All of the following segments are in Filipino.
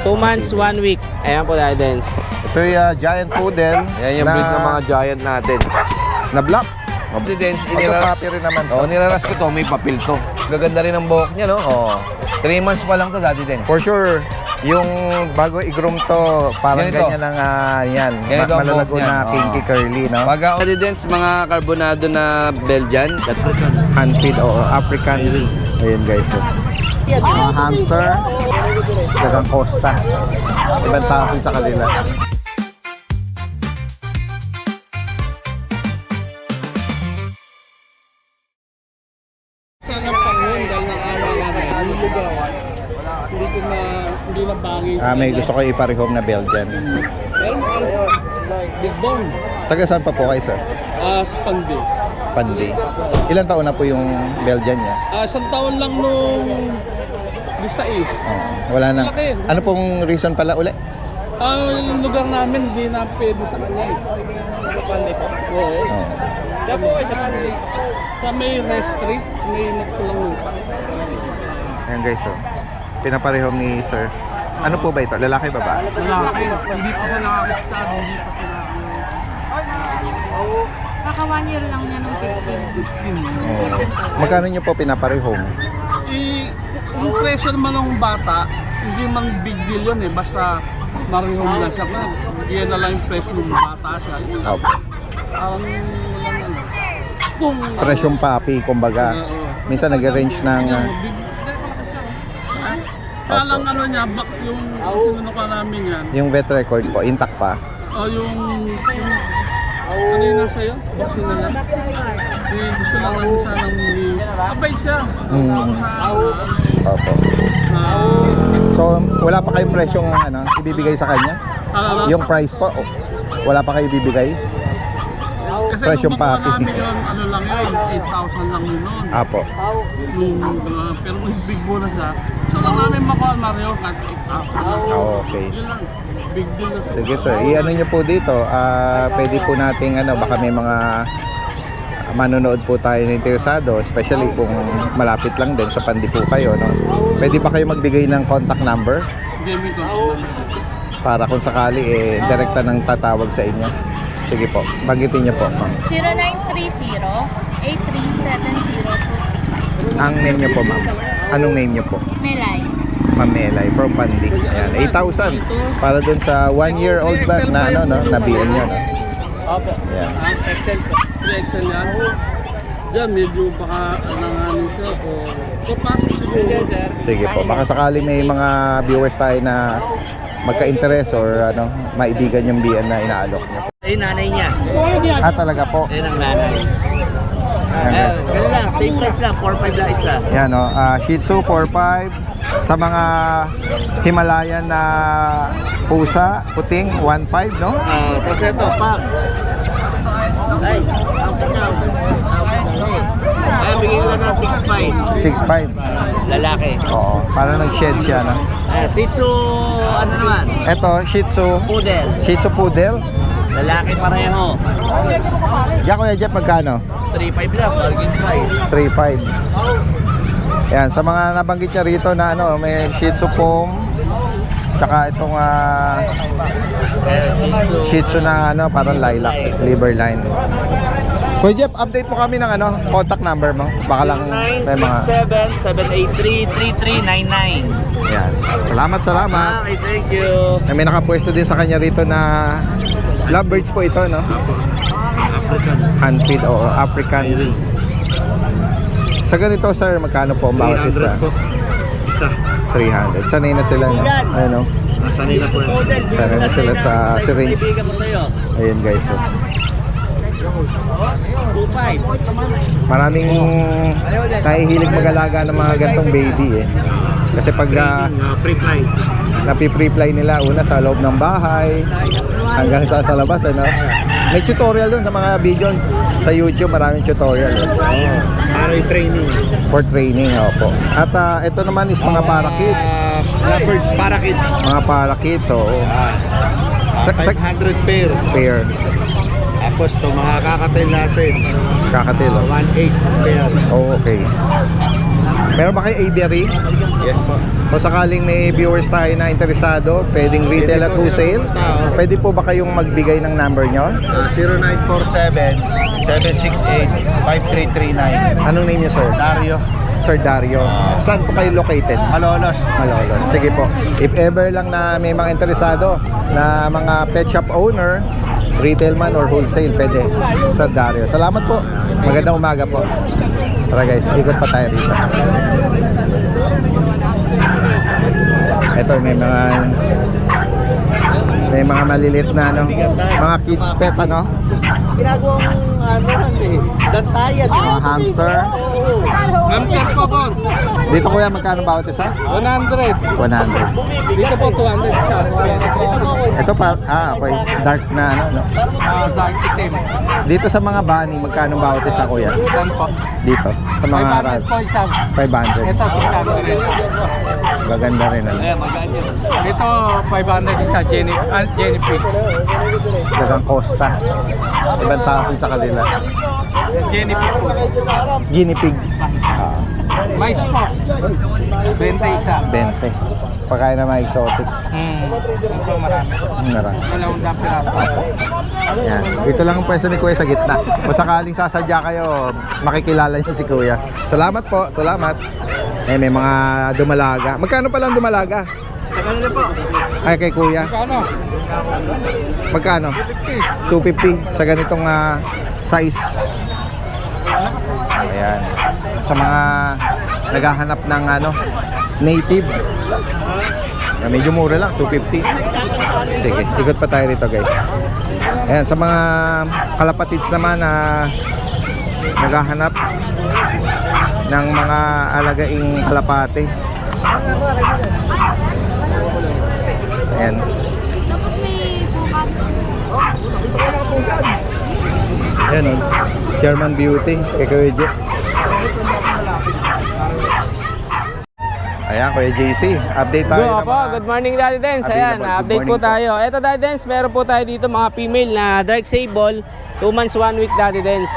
2 months, 1 week. Ayan po, Dance. Ito yung giant poodle. Yan yung breed ng mga giant natin. Na black. Obedience, Autocopy rin naman to. niraras ko to, may papel to. Gaganda rin ang buhok niya, no? 3 months pa lang to dati din. For sure, yung bago i-groom to, parang Ganito. ganyan ang yan. Ganito ang Malalago buhok na niya. kinky curly, no? Pag Obedience, mga carbonado na Belgian. Handfeed o African. Ayun guys. Mga hamster. Dagang Costa. Ibang tawag sa kanila. Sana pa ngayon dahil nang-awa namin. Yung lugar, hindi na bagay. May gusto ko iparehome na Belgian. Meron Big Bone. Taga saan pa po kayo, sir? Sa Pandi. Pandi. Ilan taon na po yung Belgian niya? Isang taon lang nung lista is. Wala na. Malaki. Ano pong reason pala uli? Yung lugar namin, hindi na pwede sa kanya eh. Sa Pandi po. Oo. Siya po sa Pandi. Sa may restri, may nagpulang lupa. Ayan guys, pinaparehome ni sir. Ano po ba ito? Lalaki ba ba? Malaki. Hindi pa siya nakakastad, hindi pa siya Kaka 1 year lang niya nung 15. Magkano nyo po pinaparehome? Yung presyo naman ng bata, hindi man big deal yun eh. Basta marihong lang siya. Bigyan na lang yung presyo ng bata siya. Opo. Kung Presyong papi, kumbaga. Minsan nag-range ng... Kaya lang ano niya, yung sinunod ka namin yan. yung vet record po, intact pa. O yung ano yun nasa iyo? Vaccine na lang. Gusto lang namin sanang abay siya. Kung sa Opo. So, wala pa kayong presyong ibibigay sa kanya? Yung price po, wala pa kayo ibibigay? kasi presyong nung makuha papi. namin yun, ano lang yun, 8,000 lang yun noon. Apo. Pero kung big bonus siya, gusto lang namin makuha Mario kahit 8,000 lang. Okay. Yun lang, big deal na siya. Sige sir, i-ano nyo po dito, pwede po nating baka may mga manonood po tayo na interesado, especially kung malapit lang din sa Pandi po kayo, no? Pwede pa kayo magbigay ng contact number Gaming ko. para kung sakali direkta nang tatawag sa inyo. Sige po, banggitin nyo po, ma'am. 0930-8370235. Ang name nyo po, ma'am. Anong name nyo po? Melay. Ma'am Melay from Pandi. Ayan, 8,000 para dun sa 1-year-old ba na na BM nyo, no? Opo. Ayan. Excel po. Excel yan. Diyan, medyo baka nanganin siya o papasok siguro. Sige po, baka sakali may mga viewers tayo na magka-interest or maibigan yung BM na inaalok nyo. Ayun, nanay niya. Talaga po. Ayun ang nanay. Ayan, guys. Ganun lang, same price lang, 4-5 lang isa. Yan Shih Tzu 4-5. Sa mga Himalayan na pusa, puting 1-5, no? Tapos ito, pag. Ay, outfit na. Ay, bigyan ko lang ng 6'5". 6-5. Lalaki. Oo, para nag-shed siya, no? Shih Tzu, ano naman? Ito, Shih Tzu. Poodle. Shih Tzu Poodle. Lalaki pareho. Yan, Kuya Jeff, magkano? 3'5 lang, bargain price. 3-5. Yan, sa mga nabanggit niya rito na may Shih Tzu Pom, tsaka itong Shih Tzu na parang lilac, liver line. Kuya Jeff, update mo kami ng contact number mo. Baka lang may mga... 967-783-3399. Yan. Salamat. Okay, thank you. May nakapwesto din sa kanya rito na lovebirds po ito, no? Handfeed o African. Sa ganito, sir, magkano po ang bawat isa? Isa. 300. Sanay na sila, no? Ayun, no? Sanay na po. Sanay na sila sa syringe. Bibigyan ko sa'yo. Ayun, guys. 2.5. Maraming nahihilig mag-alaga ng mga gantong baby, eh. Kasi pag Pre-flight. napi-pre-fly nila, una sa loob ng bahay, hanggang sa labas, May tutorial dun sa mga video sa YouTube, maraming tutorial. Para yung training. For training, opo. At ito naman is mga para kids. Lovebirds para kids. Mga para kids, oo. 500 pair. Pair. Tapos ito, mga kakatil natin. Kakatil, oh. 1.8 pair. Oh, okay. Meron ba kayo aviary? Yes po. O sakaling may viewers tayo na interesado, pwedeng retail at wholesale, pwede po ba kayong magbigay ng number nyo? 0947-768-5339. Anong name nyo, sir? Dario. Sir Dario. Saan po kayo located? Malolos. Malolos. Sige po. If ever lang na may mga interesado na mga pet shop owner, retail man or wholesale, pwede si Sir Dario. Salamat po. Magandang umaga po. Tara guys, ikot pa tayo dito. Ito may mga maliliit na ano, mga kids pet ano, Ginagawang dantayan. mga hamster. Hamster po, boss. Dito kuya, magkano bawat isa? 100. 100. Dito po, 200. Ito pa, okay. Dark na ano, no? Dark itim. Dito sa mga bunny, magkano bawat isa kuya? Saan po? Dito, sa mga 500 po isa. 500. Ito, 600. Gaganda rin ano. Ito, 500 isa. Jenny Pig. Dagang Costa. Ibang tawag sa kanila. Jenny Pig po. Guinea pig. Mais po. 20 isa. 20. Pagkain na mga exotic. Ito marami. Marami. 200 piraso. Yan. Dito lang ang pwesto ni Kuya sa gitna. Kung sakaling sasadya kayo, makikilala niyo si Kuya. Salamat po. Salamat. May mga dumalaga. Magkano pa lang dumalaga? Magkano na po? Ay, kay Kuya. Kano? Magkano? 250 sa ganitong size. Ayan. Sa mga naghahanap ng native. Medyo mura lang, 250. Sige, ikot pa tayo rito guys. Ayan, sa mga kalapatids naman na naghahanap ng mga alagaing kalapate. Ayan. Ayan o, German Beauty, kay Kuya J. Ayan, Kuya JC, update tayo ng mga... Good morning, Daddy Dance. Ayan, Available. Good update po morning po. tayo. Ito, Daddy Dance, meron po tayo dito mga female na dark sable, 2 months 1 week, Daddy Dance.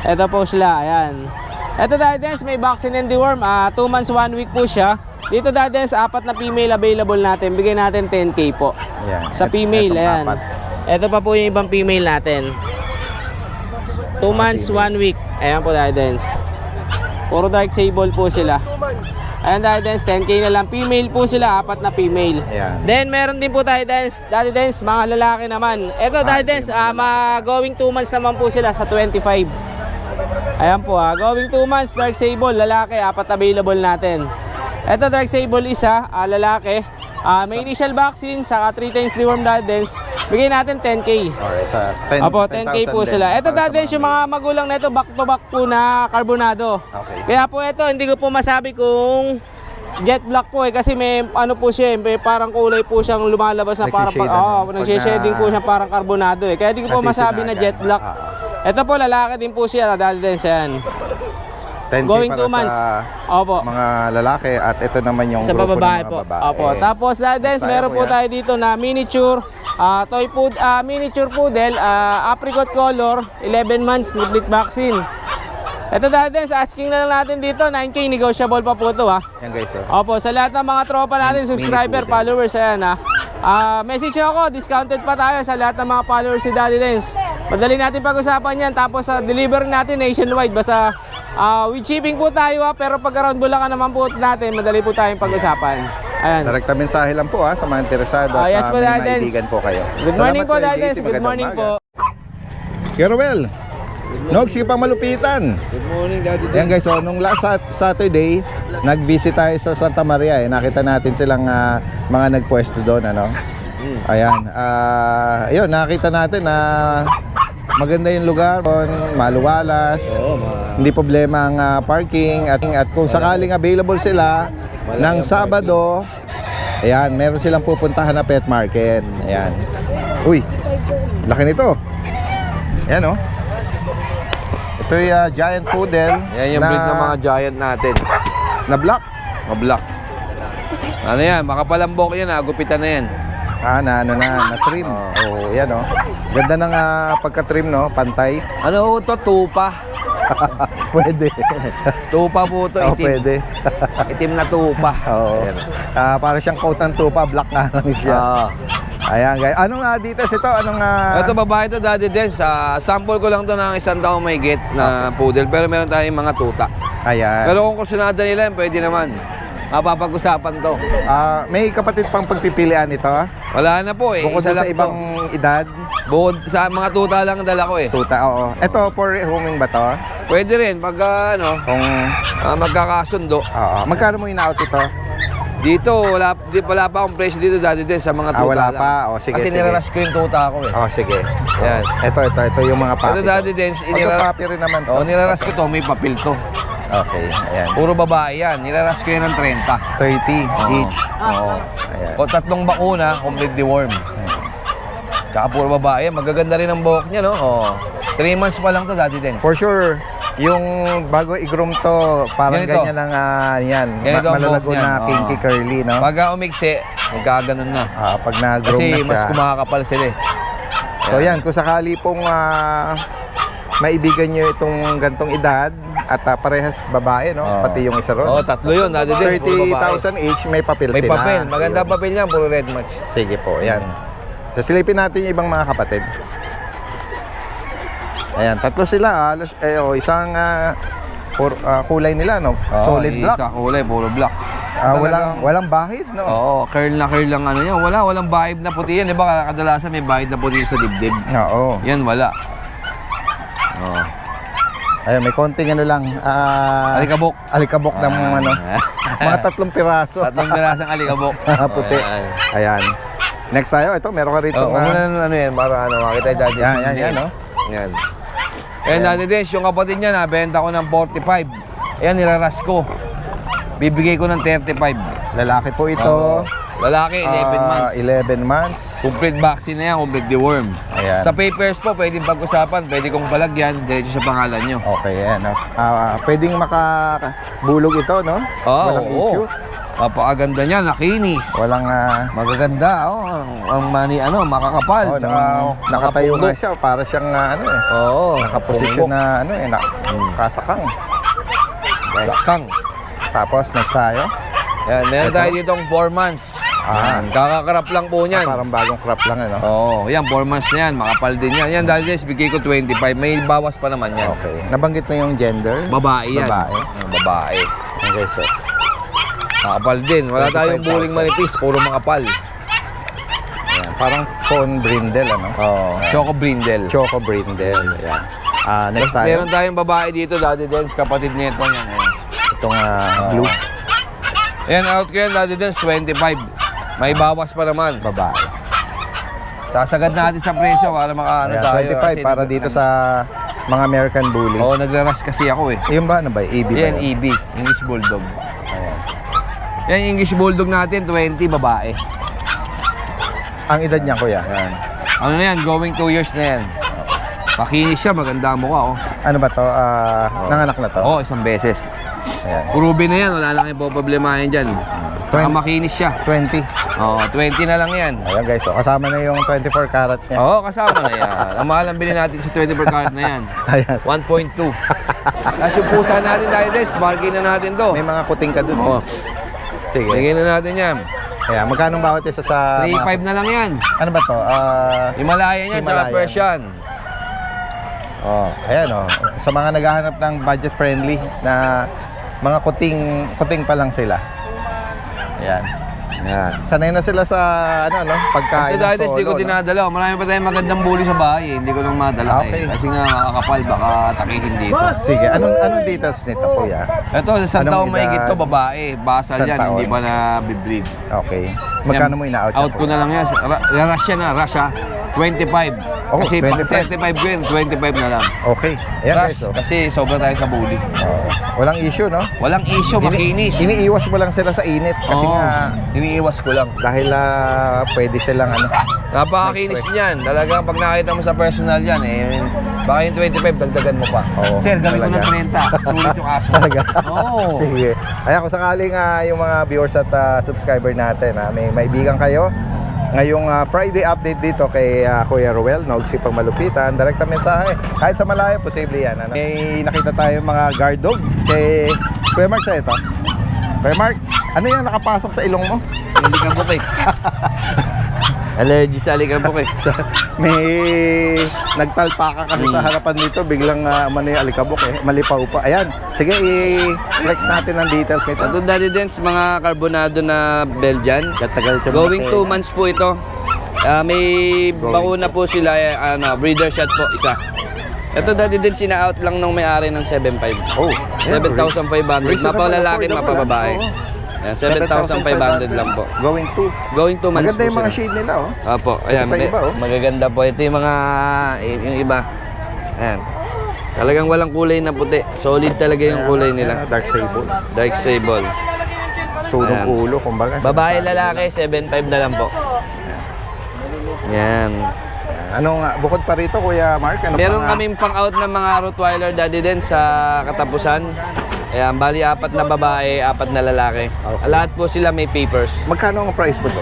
Ito po sila, ayan. Ito, Daddy Dance, may vaccine and deworm, 2 months 1 week po siya. Dito, Daddy Dance, 4 na female available natin. Bigay natin 10K po. Ayan. Sa female, Etong ayan. apat. Ito pa po yung ibang female natin. 2 months 1 week. Ayan po, Daddy Dance. Puro dark sable po sila. Ayan, Daddy Dance, 10K na lang. Female po sila, 4 na female. Ayan. Then, meron din po tayo, Daddy Dance, mga lalaki naman. Ito, Daddy Dance, going 2 months naman po sila sa 25. Ayan po, going 2 months, dark sable, lalaki, 4 available natin. Ito, dark sable isa, lalaki. May initial vaccine, saka 3 times deworm, Daddy Dance. Bigay natin 10K. Alright, sa 10, Opo, 10K po sila. Ito, Daddy Dance, yung mga magulang na ito, back to back po na carbonado. Okay. Kaya po ito, hindi ko po masabi kung jet black po kasi may ano po siya, may parang kulay po siyang lumalabas na parang nagsishading po siya parang carbonado Kaya hindi ko po masabi na jet black. Ito po lalaki din po siya, Daddy Dance yan. 10K Going para 2 months. sa Opo. mga lalaki at ito naman yung Sa grupo ng babae mga po. babae. Opo. Tapos Daddy Dance, Tayo, meron po kuya. tayo dito na miniature toy food, miniature poodle, apricot color, 11 months, complete vaccine. Ito, Daddy Dance, asking na lang natin dito, 9K, negotiable pa po ito Yan guys, oh. Opo, sa lahat ng mga tropa natin, subscriber, poodle. followers, ayan message nyo ako, discounted pa tayo sa lahat ng mga followers si Daddy Dance. Madali natin pag-usapan yan, tapos deliver natin nationwide, basta with shipping po tayo pero pag around Bulacan naman po natin, madali po tayong pag-usapan. Ayan. Direkta mensahe lang po sa mga interesado at Yes po, may Daddy Dance. maibigan po kayo. Good morning Salamat po, kay Daddy JC. Dance. Good Magandang morning umaga. po. Gerwel, Nog, sige pang malupitan. Good morning, Daddy. Yan guys, so nung last Saturday, nag-visit tayo sa Santa Maria Nakita natin silang mga nagpwesto doon, ano. Ayan, ayun, nakita natin na maganda yung lugar, maluwalas. Hindi problema ang parking at kung sakaling available sila ng Sabado, ayan, meron silang pupuntahan na pet market. Ayan. Uy, laki nito. Ayan, oh. Ito yung giant poodle. Yan yung breed ng mga giant natin. na black. Black. Ano yan? Makapalambok yan, gupitan na yan. Na trim. Yan, oh. Ganda ng pagka-trim, no? Pantay. Ano to? Tupa. Pwede. Tupa po ito, Oo, itim. pwede. Itim na tupa. Oo. Para siyang coat ng tupa, black nga lang siya. Ah. Ayan guys. Anong details ito? Anong Ito babae to, Daddy Dens. Sample ko lang to ng 1 taong may get na poodle. Pero meron tayong mga tuta. Ayan. Pero kung kursunada nila, pwede naman. Mapapag-usapan to. May kapatid pang pagpipilian ito, ha? Wala na po eh. Bukod Isa sa lang ibang to. edad, Bukod sa mga tuta lang ang dala ko eh. tuta, oo. Ito, for roaming ba to? Pwede rin pag Kung, magkakasundo. oo. Magkano mo in-out ito? Dito, wala pa akong presyo dito, Daddy Dens, sa mga tuta Wala lang. pa? O, sige, Kasi sige. niraras ko yung tuta ko eh. Oh, sige. Yan. Ito yung mga papi. Ito, Daddy Dens, Ito papi rin naman to. niraras ko to, may papel to. Okay, ayan. Puro babae yan. Niraras ko yan ng 30. 30 Oo. each. Oo. Ayan. O 3 bakuna, complete deworm. Tsaka puro babae. Magaganda rin ang buhok niya, no? Oh. 3 months pa lang to, Daddy Dens. For sure, yung bago i-groom to, parang Ganito. ganyan lang yan. Ganito ang Malalago buhok niyan. na kinky Oo. curly, no? Pagka umiksi, magkaganon na. Pag na-groom Kasi na siya. mas kumakapal sila eh. So yan, kung sakali pong maibigan nyo itong gantong edad at parehas babae, no? Oo. Pati yung isa ron. Oo, 3 yun, Daddy Dens. Puro babae. 30,000 each, may papel May sila. papel. Maganda papel niyan, puro red match. Sige po, yan. So silipin natin yung ibang mga kapatid. Ayan, 3 sila. Isang kulay nila, no? Solid black. Isa kulay, puro black. Walang bahid, no? Oo, curl na curl lang ano yan. Walang bahid na puti yan. Di ba kadalasan may bahid na puti sa dibdib? Oo. Yan, wala. Oo. Ayun, may konting ano lang. Alikabok. Alikabok ng mga 3 piraso. 3 pirasang alikabok. Puti. Ayan. Ayan. Next tayo, ito, meron ka rito. Oo, ano yan, para makita yung Daddy Dens. Yan, no? Yan. Ayan, Daddy Dens, yung kapatid niya, nabenta ko ng 45. Ayan, niraras ko. Bibigay ko ng 35. Lalaki po ito. Oo. Lalaki, 11 months. 11 months. Complete vaccine na yan, complete deworm. Ayan. Sa papers po, pwedeng pag-usapan, pwede kong palagyan, diretso sa pangalan nyo. Okay, ayan. No? Pwedeng makabulog ito, no? Walang issue. Napakaganda niya, nakinis. Walang Magaganda, ang makakapal. tsaka nakatayo makapuno. nga siya para siyang Oo, nakaposisyon na kasakang. Guys. Sakang. Tapos next tayo. Yan, meron Ito? tayo ditong 4 months. Kakakarap lang po niyan. Parang bagong crop lang, ano? Oo, yan, 4 months na yan. Makapal din yan. Yan, dahil guys, bigay ko 25. May bawas pa naman yan. Okay. Nabanggit mo yung gender? Babae yan. Babae. Babae. Okay, so. Makapal din. Wala tayong 25,000. buling manipis. Puro makapal. Ayan. Parang phone brindle, ano? Oo. Choco brindle. Choco brindle. Ayan. Next tayo. Meron tayong babae dito, Daddy Dens. Kapatid nito yan. Ayan. Itong blue Ayan, out ko yan, Daddy Dens, 25. May bawas pa naman. babae. Sasagad natin sa presyo para makaano Ayan, tayo. 25 kasi para dito sa mga American Bully. Oo, nagraras kasi ako eh. Yung ba? Ano ba? EB ba? Yan, yun? EB, English Bulldog. Ayan. Yan, English Bulldog natin, 20, babae. Ang edad niya, kuya? Yan. Ano na yan, going 2 years na yan. Makinis siya, maganda ang mukha, oh. Ano ba to? Nanganak na to? Oo, isang beses. Ayan. Kurubi na yan, wala lang yung problemahin dyan. Saka 20. makinis siya. 20. Oo, 20 na lang yan. Ayan guys, so kasama na yung 24 karat niya. Oo, kasama na yan. Ang mahal ang bilhin natin sa 24 karat na yan. Ayan. 1.2. Tapos yung pusa natin dahil guys, bargain na natin to. May mga kuting ka dun. Oo. Sige. Bigyan na natin yan. Ayan, magkano bawat isa sa... 3.5 na lang yan. Ano ba to? Himalayan yan, tsaka Himalayan. Persian. Oh, ayan oh. Sa mga naghahanap ng budget friendly na mga kuting pa lang sila. Ayan. Yan. Sanay na sila sa pagkain Kasi dahil hindi ko no? dinadala. Marami pa tayong magandang bully sa bahay eh. Hindi ko nang madala Okay. eh. Kasi nga makakapal, baka takihin dito. Sige, anong details nito, kuya? Ito, sa Anong taong edad? mahigit to, babae. Basal Isang yan, taon? hindi pa na bibleed. Okay. Magkano mo ina-out Out ko na lang yan. Rush yan, rush ha. 25. Oh, Kasi 25. pag 35 ko yun, 25 na lang. Okay. Ayan Rush, guys, oh. kasi sobra tayo sa bully. Walang issue, no? Walang issue, makinis. Iniiwas mo lang sila sa init kasi Oo, nga iniiwas ko lang. dahil pwede silang Napakakinis niyan. Talagang pag nakita mo sa personal yan, eh, baka yung 25, dagdagan mo pa. Oo, Sir, gawin ko ng talaga. 30. Sulit yung aso. Talaga? Oo. Sige. Ayan, kung sakaling yung mga viewers at subscriber natin, may maibigan kayo ngayong Friday update dito kay Kuya Ruel, Nogsi Pang Malupitan. Direkta mensahe. Kahit sa malayo, posible yan. Ano? May nakita tayo mga guard dog kay Kuya Mark sa ito. Kuya Mark, ano yung nakapasok sa ilong mo? Alikabok eh. Allergy sa alikabok eh. May nagtalpa ka kasi sa harapan dito, biglang umano yung alikabok eh. Malipaw pa. Ayan, sige i-flex natin ang details nito. Ito Daddy Dens, mga carbonado na Belgian. Gatagal ito. Going 2 months po ito. May bakuna po sila, breeder shot po, isa. Ito Daddy Dens, sina-out lang nung may-ari ng 7.5. Oh, 7,500. Mapalalaki, mapababae. Ayan, 7,500 lang po. Going to. Going 2 months Maganda po yung mga sila. shade nila oh. Opo, ayan, Iba-iba, oh. magaganda po. Ito yung mga, yung iba. Ayan. Talagang walang kulay na puti. Solid talaga yung kulay nila. Dark sable. Dark sable. Sunog Ayan. ulo, kumbaga. Babae, lalaki, 7.5 na lang po. Yan. Ano nga, bukod pa rito Kuya Mark, ano Meron pa nga? kaming pang-out ng mga Rottweiler Daddy din sa katapusan. Ayan, bali 4 na babae, 4 na lalaki. Okay. Lahat po sila may papers. Magkano ang price mo to?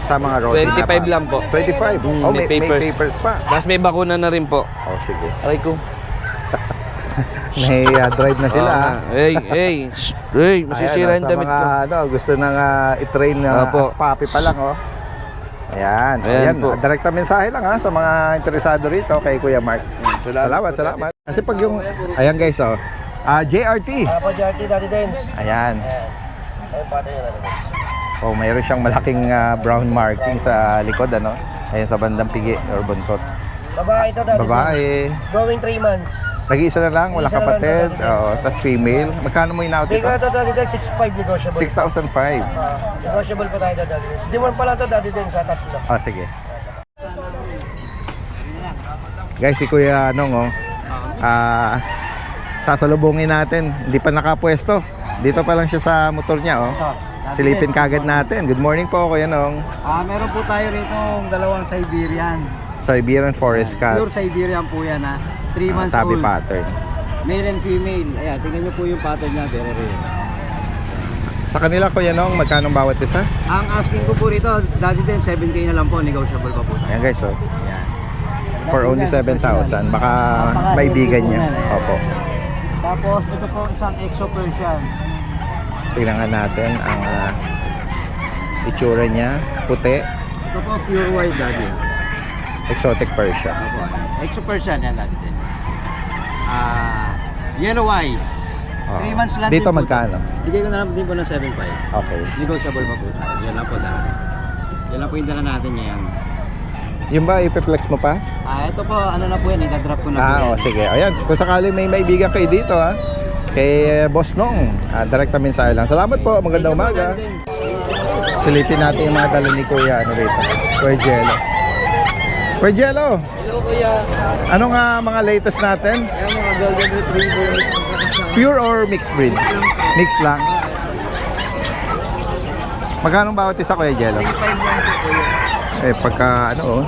Sa mga roti na 25 lang po. 25? Oh, may may papers. papers pa. Tapos may bakuna na rin po. Oh, sige. Aray ko. May drive na sila. ha? Hey, masisira Ayan, yung sa damit mga ko. gusto nang i-train na Opo. as puppy pa lang, oh. Ayan, Ayan po. direkta mensahe lang ha sa mga interesado rito kay Kuya Mark. Salamat. Kasi pag yung, ayan guys, oh. JRT. Apo, JRT, Daddy Dens. Ayan. Ayun, pati yun, Daddy Dens. Oh, mayroon siyang malaking brown marking sa likod, ano? Ayan sa bandang pigi or buntot. Babae ito, Daddy Dens. Babae. Going 3 months. Nag-iisa na lang, wala Nag-iisa na lang, kapatid. Daddy Dens. Oo, tas female. Magkano mo in-out Bigay ito? ko ito, Daddy Dens, 6.5 negotiable. 6,005. Negotiable pa tayo, Daddy Dens. Di mo pala ito, Daddy Dens, sa tatlo. Ah, sige. Guys, si Kuya Nong, oh. Sasalubungin natin. Hindi pa nakapwesto. Dito pa lang siya sa motor niya, oh. Silipin kagad natin. Good morning po, Kuya Nong. Meron po tayo rito dalawang Siberian. Siberian Forest Cat. Pure Siberian po yan ha. 3 months Tabby old. pattern. Male and female. Ayan, tingnan nyo po yung pattern niya. Very rare. Sa kanila, Kuya Nong, magkano bawat isa? Ang asking ko po rito, dati din 7K na lang po. Negotiable pa po tayo. Ayan guys, oh. Ayan. For only 7,000. Baka maibigan niya. Opo. Tapos ito po isang Exo Persian. Tingnan nga natin ang itsura niya. Puti. Ito po pure white daddy. Exotic Persian. Opo. Exo Persian yan dati din. Yellow eyes. 3 months lang Dito din po magkano? ito. Bigay ko na lang din po ng 7.5. Okay. Negotiable pa po tayo. Yan lang po dati. Yan lang po yung dala natin ngayon. Yung ba, ipiflex mo pa? Ito po, ano na po yan, i-drop ko na po yan. Oh, sige. Ayan, kung sakali may maibigan kayo dito, ha? Kay Boss Nong. Direkta mensahe lang. Salamat po. Magandang umaga. Silipin natin yung mga dala ni Kuya, ano rito? Kuya Jello. Kuya Jello, Hello, kuya. ano nga mga latest natin? Ayan, mga golden retriever. Pure or mixed breed? Mix lang. Magkano bawat isa, Kuya Jello? 5 lang po, kuya. Eh, pagka, ano,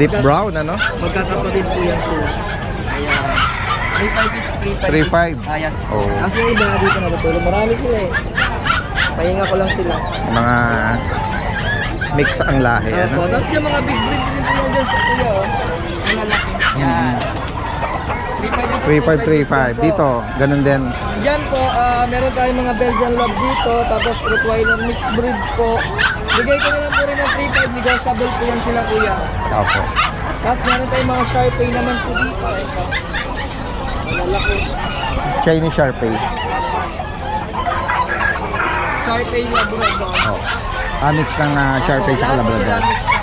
deep brown, ano? Magkakapatid po yan sila. Kaya, 3.5 each, 3.5 3.5. Ayas. Oh. Kasi yung iba nga dito natutulog. Marami sila eh. Pahinga ko lang sila. Mga mix ang lahi, ano? Opo. Tapos yung mga big breed rin po yan dyan sa kuya, oh. Ang lalaki. Yan. 3.5 each, 3535. Dito, ganun din. Yan po, meron tayong mga Belgian Lab dito, tapos Rottweiler mixed breed po. Bigay ko na lang po rin ng 3.5, negotiable po yan sila kuya. Opo. Tapos meron tayong mga Sharpei naman po dito. Ito. Lalaki. Chinese Sharpei. Sharpei Labrador. Oh. Mix ng Sharpei sa Lahat po sila Labrador. mixed na.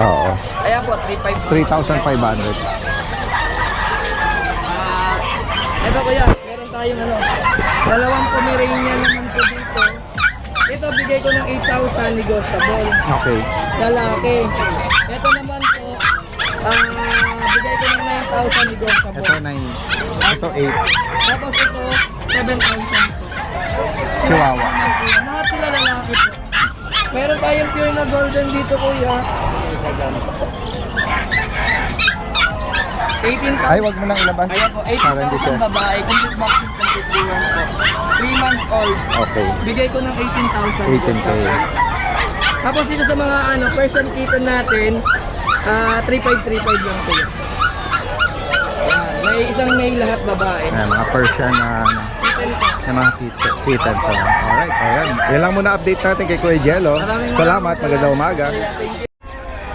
Oo. Ayan po, 3.5 po. 3,500. Ito kuya, meron tayong ano, dalawang Pomeranian naman po dito. Ito bigay ko ng 8,000 negotiable. Okay. Lalaki. Ito naman po, bigay ko ng 9,000 negotiable. Ito 9. Ito 8. Tapos ito, 7,000 po. Chihuahua. Lahat sila lalaki po. Meron tayong pure na golden dito kuya. 18,000. Ay, wag mo nang ilabas. Ayan po, Para hindi siya. 18,000 babae, complete vaccine, complete one po. 3 months old. Okay. Bigay ko ng 18,000. 18K. Tapos dito sa mga Persian kitten natin, 3535 lang po. Yan. May isang male lahat babae. Ayan, mga Persian na mga kittens. Alright, ayan. Yan lang muna update natin kay Kuya Jello. Salamat, magandang umaga.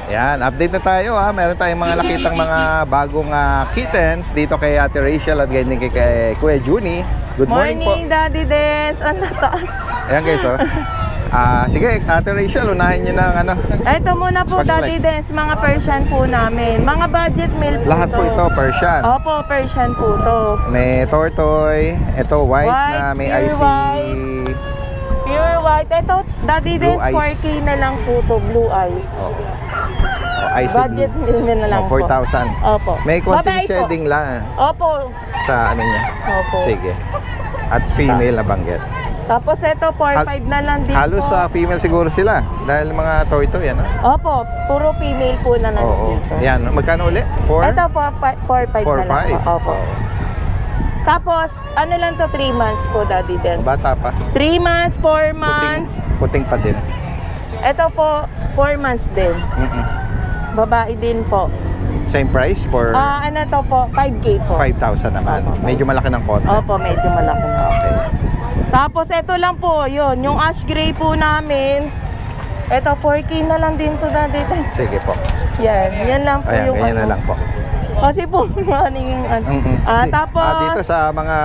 Ayan, update na tayo ha. Meron tayong mga nakitang mga bagong kittens dito kay Ate Rachel at ganyan kay Kuya Juni. Good morning po. Daddy Dance. Ang nataas. Ayan guys, oh. Sige, Ate Rachel, unahin nyo ng Ito muna po, Pag-flex. Daddy Dance. Mga Persian po namin. Mga budget meal po lahat po to. ito, Persian. Opo, Persian po to. May tortoise, ito white, White, na may pure IC. white. Pure white. Ito, Daddy Blue Dance, eyes. 4K na lang po to. Blue eyes. Oh, IC Budget blue. meal na lang Oh, po. 4,000. Opo. May konting Babae po. shedding lang Opo. sa ano niya. Opo. Sige. At female na banggit. Tapos ito, 4-5 na lang dito. Halos sa female siguro sila dahil mga toy-toy yan. Opo, puro female po na Oo. nandito. Yan, magkano uli? 4? Ito po, 4-5 na lang 4-5. po. Opo. Tapos, ano lang to, 3 months po, Daddy Den. Bata pa. 3 months, 4 months. Puting pa din. Ito po, 4 months din. Babae din po. Same price for Ano to po, 5K po. 5,000 naman. Opo. Medyo malaki ng konti. Opo, medyo malaki na. Okay. Tapos, ito lang po, yun. Yung ash gray po namin. Ito, 4K na lang din to, Daddy Den. Sige po. Yan lang po Ayan, yung ganyan na lang po. Kasi po, maraming ano. Tapos, dito sa mga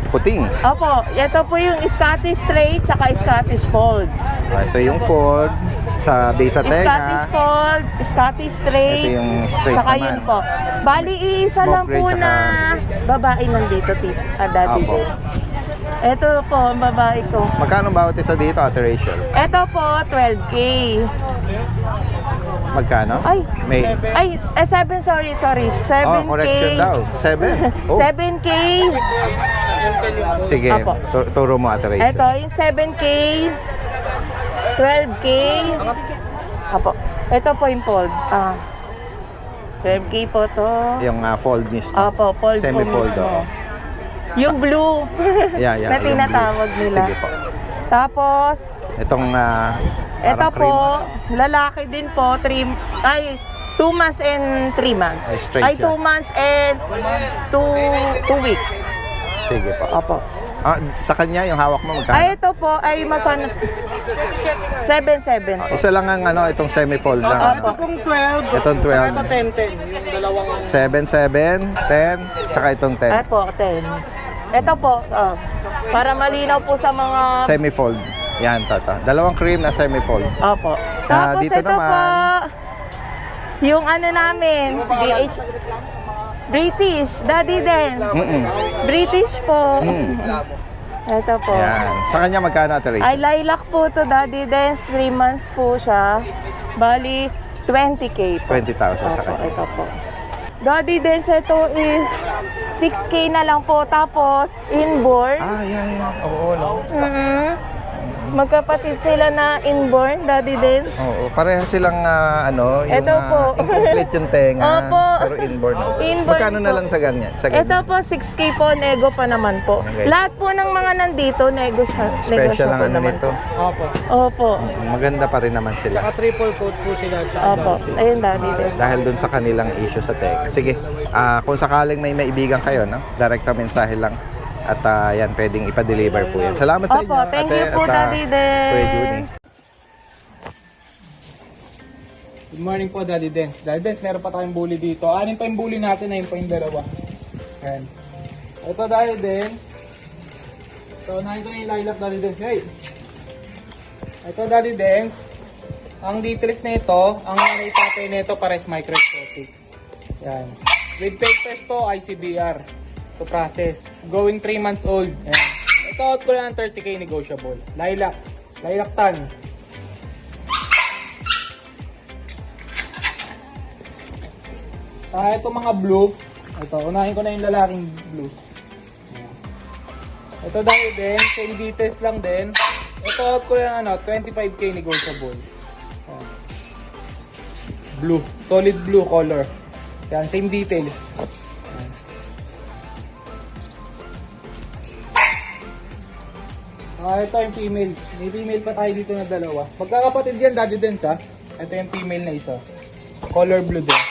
puting. opo, ito po yung Scottish Straight tsaka Scottish Fold. Ito yung fold sa base sa tenga. Scottish Fold, Scottish Straight, Ito yung straight tsaka naman. yun po. Bali, isa Smoke lang gray po tsaka- na babae nandito, Daddy Opo. din. Ito po, ang babae ko. Magkano bawat isa dito, Ate Rachel? Ito po, 12K. Magkano? Ay, May 7, sorry. 7K. correction daw. 7? Oh, 7K. sige. Apo. Turo mo, Ate Rachel. Ito, yung 7K, 12K. Apo. Ito po yung fold. 12K po to. Yung fold mismo. Apo, fold po Semi-fold, mismo. oo. Yung blue Yeah, na yung tinatawag blue. nila. Sige po. Tapos, Itong ito parang po, lalaki din po, 2 months and 3 months. Ay, straight Ay, yan. 2 months and 2 weeks. Sige po. Opo. Sa kanya, yung hawak mo, magkano? Ay, ito po, ay magkano? 7-7 po. Isa lang ang itong semi-fold lang. Opo. Kung 12, Itong 12. ito 10-10. Yung dalawang 7, 10, tsaka itong 10. Ay po, 10. Ito po, para malinaw po sa mga... Semi-fold. Yan, tata. Dalawang cream na semi-fold. Opo. Tapos dito ito po, naman. yung ano namin, British, Daddy din. British po. Ito po. Yan. Sa kanya magkano, Ate Rachel? Ay, lilac po to, Daddy Dance. 3 months po siya. Bali, 20K po. 20,000 sa Opo, kanya. ito po. Daddy Dance, ito is 6K na lang po. Tapos, inborn. Yan. Oo, no? Magkapatid sila na inborn, Daddy Dance. Oo, pareha silang yung Ito po. incomplete yung tenga, Opo. pero inborn. Inborn Magkano na po. lang sa ganyan? Ito po, 6K po, nego pa naman po. Okay. Lahat po ng mga nandito, nego Special lang po ano naman. nito. Opo. Opo. Maganda pa rin naman sila. Saka triple coat po sila. Tsaka Opo. Ayun, Daddy Dance. Dahil dun sa kanilang issue sa tenga. Sige, kung sakaling may maibigan kayo, no? Direkta mensahe lang. At yan, pwedeng ipa-deliver po yan. Salamat sa inyo. Opo, thank you po, Daddy Kuya Judy. Dance. Good morning po, Daddy Dance. Daddy Dance, meron pa tayong bully dito. Anin pa yung bully natin, ayun pa yung dalawa. Ayan. Ito, Daddy Dance. Ito, nahin ko na yung lilac, Daddy Dance. Hey! Ito, Daddy Dance. Ang details na ito, ang nanay tatay na ito, pares microscopic. Yan. With papers to, ICBR. To process. Going 3 months old. Ayan. Ito, out ko lang ng 30K negotiable. Lilac. Lilac tan. Ito mga blue. Ito, unahin ko na yung lalaking blue. Ayan. Ito dahil din, same details lang din. Ito out ko lang 25K negotiable. Ayan. Blue, solid blue color. Yan, same details. Ayan. Ito yung female. May female pa tayo dito na dalawa. Magkakapatid yan, Daddy Dens ha. Ito yung female na isa. Color blue din.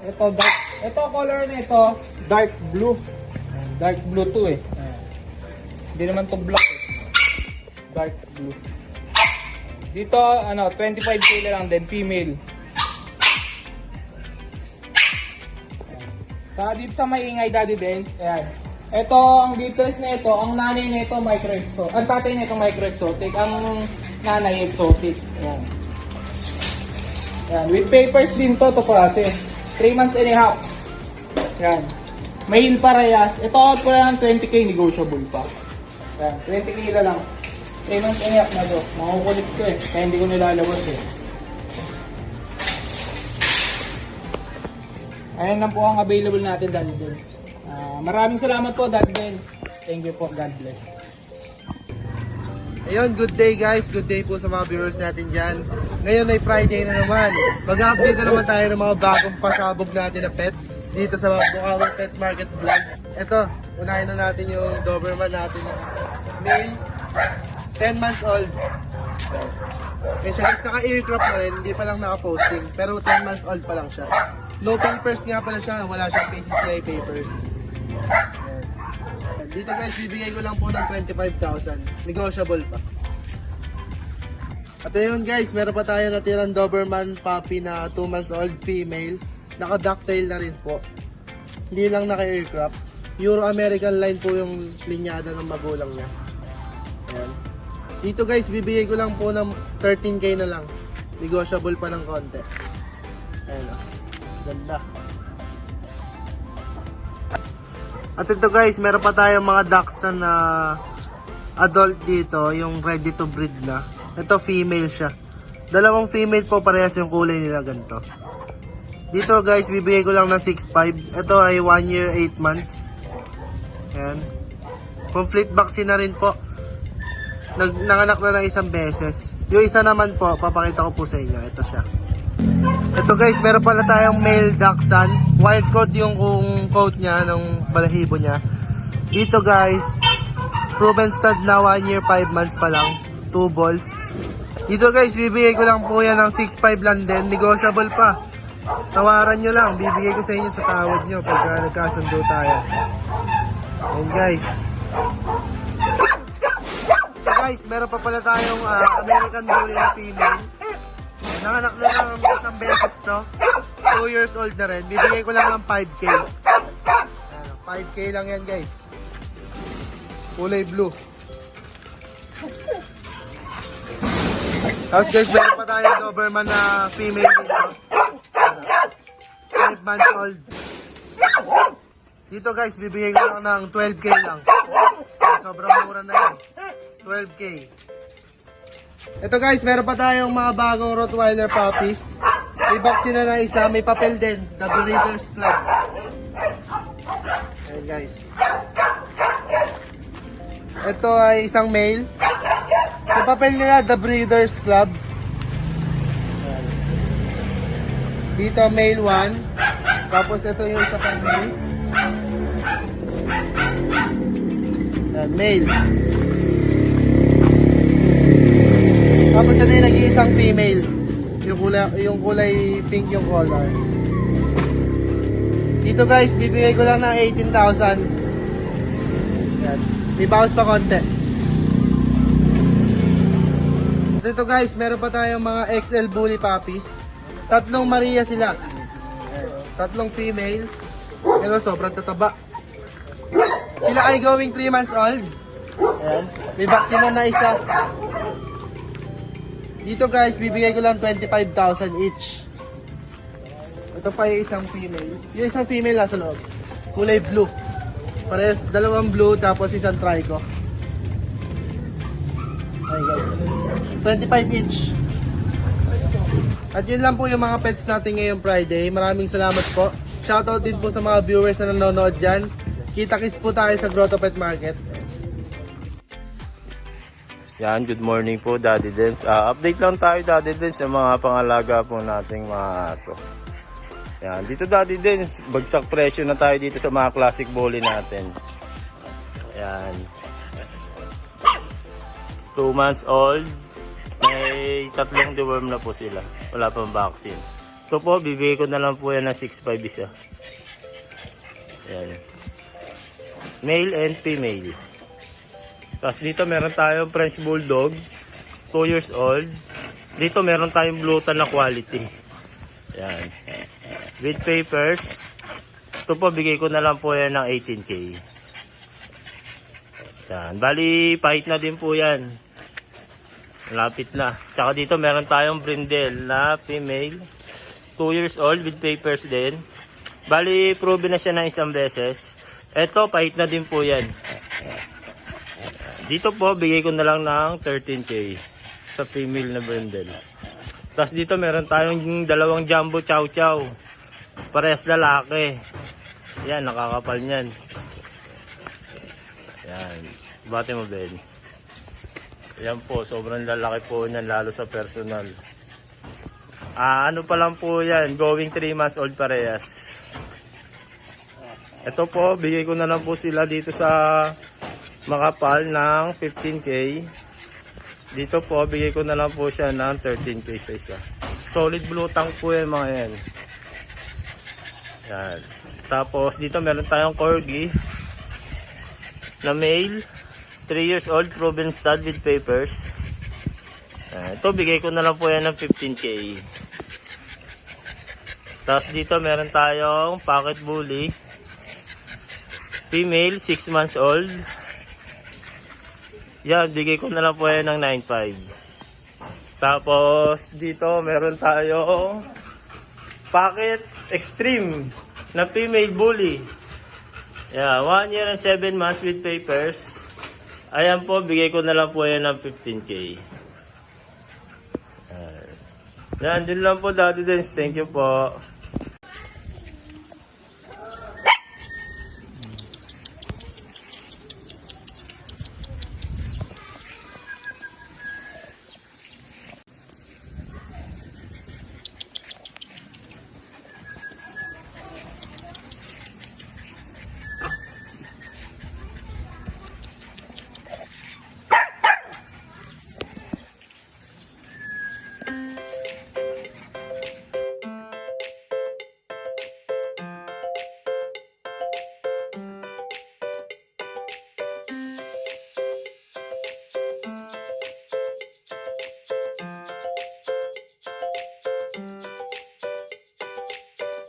Ito color na ito, dark blue. Ayan, dark blue to eh. Ayan. Hindi naman to black eh. Dark blue. Dito, 25k na lang din, female. Dito sa maingay, Daddy Dens, ayan. Ito, ang details na ito, ang nanay na ito, micro-exotic. Ang tatay na ito, micro-exotic. Ang nanay, exotic. Ayan. Ayan. With papers din to process. 3 months and a half. Ayan. Male parehas. Ito out ko lang 20k, negotiable pa. Ayan. 20k na lang. 3 months and a half na to. Makukulit ko eh. Kaya hindi ko nilalawas eh. Ayan lang po ang available natin, Daddy Dens. Maraming salamat po, Daddy Dens. Thank you po. God bless. Ayun, good day guys. Good day po sa mga viewers natin dyan. Ngayon ay Friday na naman. Mag-update na naman tayo ng mga bagong pasabog natin na pets dito sa Bukawi Pet Market Vlog. Ito, unahin na natin yung Doberman natin na male, 10 months old. Eh siya guys, naka-aircraft na rin, hindi pa lang naka-posting. Pero 10 months old pa lang siya. No papers nga pala siya, wala siyang PCCI papers. Dito guys, bibigay ko lang po ng 25,000. Negotiable pa. At ayun guys, meron pa tayo natirang Doberman puppy na 2 months old female. Naka-ducktail na rin po. Hindi lang naka-aircraft. Euro-American line po yung linyada ng magulang niya. Ayan. Dito guys, bibigay ko lang po ng 13k na lang. Negotiable pa ng konti. Ayan o. Ganda. At ito guys, meron pa tayong mga Dachshund na adult dito, yung ready to breed na. Ito female siya. Dalawang female po, parehas yung kulay nila ganito. Dito guys, bibigay ko lang ng 6.5. Ito ay 1 year 8 months. Ayan. Complete vaccine na rin po. Nanganak na ng isang beses. Yung isa naman po, papakita ko po sa inyo. Ito siya. Ito guys, meron pala tayong male Dachshund. Wild coat yung coat niya, ng balahibo niya. Dito guys, proven stud na 1 year 5 months pa lang. 2 balls. Dito guys, bibigay ko lang po yan ng 6.5 lang din. Negotiable pa. Tawaran nyo lang. Bibigay ko sa inyo sa tawad nyo pagka nagkasundo tayo. Ayan guys. So guys, meron pa pala tayong American Bully na female. Nanganak na lang ang isang beses to. 2 years old na rin. Bibigay ko lang ng 5k. Ayan, 5k lang yan guys. Kulay blue. Tapos guys, meron pa tayong Doberman na female dito. 5 months old. Dito guys, bibigay ko lang ng 12k lang. Sobrang mura na yan. 12k. Ito guys, meron pa tayong mga bagong Rottweiler puppies. May vaccine na ng isa, may papel din. The Breeders Club. Ayan guys. Ito ay isang male. Yung papel nila, The Breeders Club. Ayan. Dito male 1. Tapos ito yung isa pang male. Ayan, male. Tapos ito yung nag-iisang female. Yung kulay pink yung color. Dito guys, bibigay ko lang ng 18,000. Yan. May bawas pa konti. Dito guys, meron pa tayong mga XL Bully puppies. 3 Maria sila. Ayan. 3 female. Pero sobrang tataba. Sila ay going 3 months old. Ayan. May vaccine na isa. Dito guys, bibigay ko lang 25,000 each. Ito pa yung isang female. Yung isang female nasa loob. Kulay blue. Parehas, dalawang blue tapos isang trico. Ay guys. 25 each. At yun lang po yung mga pets natin ngayong Friday. Maraming salamat po. Shoutout din po sa mga viewers na nanonood dyan. Kita-kits po tayo sa Grotto Pet Market. Yan, good morning po Daddy Dens. Update lang tayo Daddy Dens sa mga pangalaga po nating mga aso. Yan, dito Daddy Dens, bagsak presyo na tayo dito sa mga classic bully natin. Yan. 2 months old. May 3 deworm na po sila. Wala pang vaccine. Ito po, bibigay ko na lang po yan ng 6.5 isa. Yan. Male and female. Tapos dito meron tayong French Bulldog. 2 years old. Dito meron tayong Blutan na quality. Yan. With papers. Ito po, bigay ko na lang po yan ng 18K. Yan. Bali, pahit na din po yan. Lapit na. Tsaka dito meron tayong brindle na female. 2 years old with papers din. Bali, proven na siya ng 1 beses. Ito, pahit na din po yan. Dito po, bigay ko na lang ng 13K sa female na brindle. Tapos dito meron tayong 2 jumbo chow chow. Parehas lalaki. Yan, nakakapal niyan. Yan. Bate mo, Ben. Yan po, sobrang lalaki po niyan, lalo sa personal. Ano pa lang po yan, going 3 months old parehas. Ito po, bigay ko na lang po sila dito sa Makapal ng 15K. Dito po, bigay ko na lang po siya ng 13K sa isa. Solid blue tank po yan mga yan. Yan. Tapos dito meron tayong corgi na male. 3 years old, proven stud with papers. Ito, bigay ko na lang po yan ng 15K. Tapos dito meron tayong pocket bully. Female, 6 months old. Yan, bigay ko na lang po yan ng 9.5. Tapos dito meron tayong pocket extreme na female bully. Yeah, 1 year and 7 months with papers. Ayan po, bigay ko na lang po yan ng 15K. Yan, din lang po Daddy Dens. Thank you po.